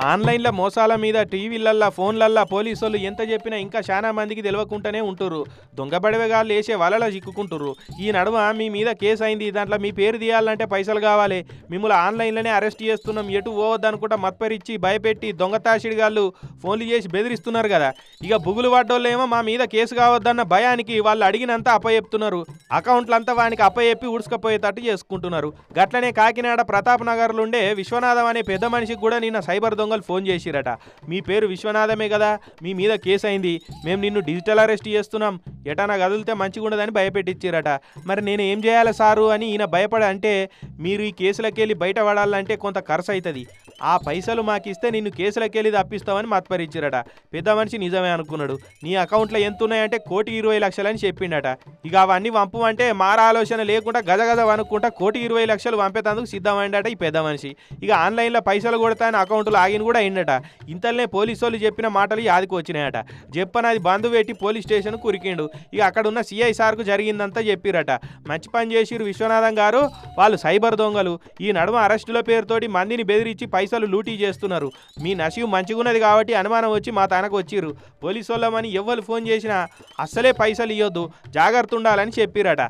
ఆన్లైన్ల మోసాల మీద టీవీలల్లా ఫోన్లల్లా పోలీసోళ్ళు ఎంత చెప్పినా ఇంకా చాలా మందికి తెలియకుండానే ఉంటుర్రు. దొంగబడివగాళ్ళు వేసే వలలో చిక్కుకుంటుర్రు. ఈ నడుమ మీ మీద కేసు అయింది, దాంట్లో మీ పేరు తీయాలంటే పైసలు కావాలి, మిమ్మల్ని ఆన్లైన్లోనే అరెస్ట్ చేస్తున్నాం, ఎటు పోవద్దనుకుంటా మత్పరిచ్చి భయపెట్టి దొంగతాషిడిగాళ్ళు ఫోన్లు చేసి బెదిరిస్తున్నారు కదా. ఇక బుగులు పడ్డోళ్ళేమో మా మీద కేసు కావద్దన్న భయానికి వాళ్ళు అడిగినంత అప్పచెప్తున్నారు. అకౌంట్లంతా వానికి అప్పచెప్పి ఉడుసుకపోయేటట్టు చేసుకుంటున్నారు. గట్లనే కాకినాడ ప్రతాప్ నగర్లుండే విశ్వనాథం అనే పెద్ద మనిషికి కూడా నిన్న సైబర్ దొంగలు ఫోన్ చేసిరట. మీ పేరు విశ్వనాథమే కదా, మీ మీద కేసు అయింది, మేము నిన్ను డిజిటల్ అరెస్ట్ చేస్తున్నాం, ఎటనా కదిలితే మంచిగా ఉండదని భయపెట్టించారట. మరి నేను ఏం చేయాలి సారు అని ఈయన భయపడ అంటే, మీరు ఈ కేసులకెళ్ళి బయటపడాలంటే కొంత ఖర్చు అవుతుంది, ఆ పైసలు మాకు ఇస్తే నిన్ను కేసులకెళ్ళి తప్పిస్తామని మత్పరిచ్చారట. పెద్ద మనిషి నిజమే అనుకున్నాడు. నీ అకౌంట్లో ఎంత ఉన్నాయంటే 1,20,00,000 అని చెప్పిండట. ఇక అవన్నీ వంపు అంటే మార ఆలోచన లేకుండా గజగజ వనుక్కుంటా 1,20,00,000 పంపేందుకు సిద్ధమైందట ఈ పెద్ద మనిషి. ఇక ఆన్లైన్లో పైసలు కొడతా అని అకౌంట్లో ఆగిన కూడా అయిందట. ఇంతలోనే పోలీసు వాళ్ళు చెప్పిన మాటలు యాదికి వచ్చినాయట. చెప్పనది బంధు పెట్టి పోలీస్ స్టేషన్ కురికిండు. ఇక అక్కడ ఉన్న సిఐ సార్కు జరిగిందంతా చెప్పిరట. మంచి పని చేసిరు విశ్వనాథం గారు, వాళ్ళు సైబర్ దొంగలు ఈ నడుమ అరెస్టుల పేరుతోటి మందిని బెదిరించి పైసలు లూటీ చేస్తున్నారు. మీ నసీబు మంచిగున్నది కాబట్టి అనుమానం వచ్చి మా తనకు వచ్చిర్రు. పోలీసు వాళ్ళమని ఎవ్వరు ఫోన్ చేసినా అస్సలే పైసలు ఇవ్వద్దు, జాగ్రత్త ఉండాలని చెప్పిరట.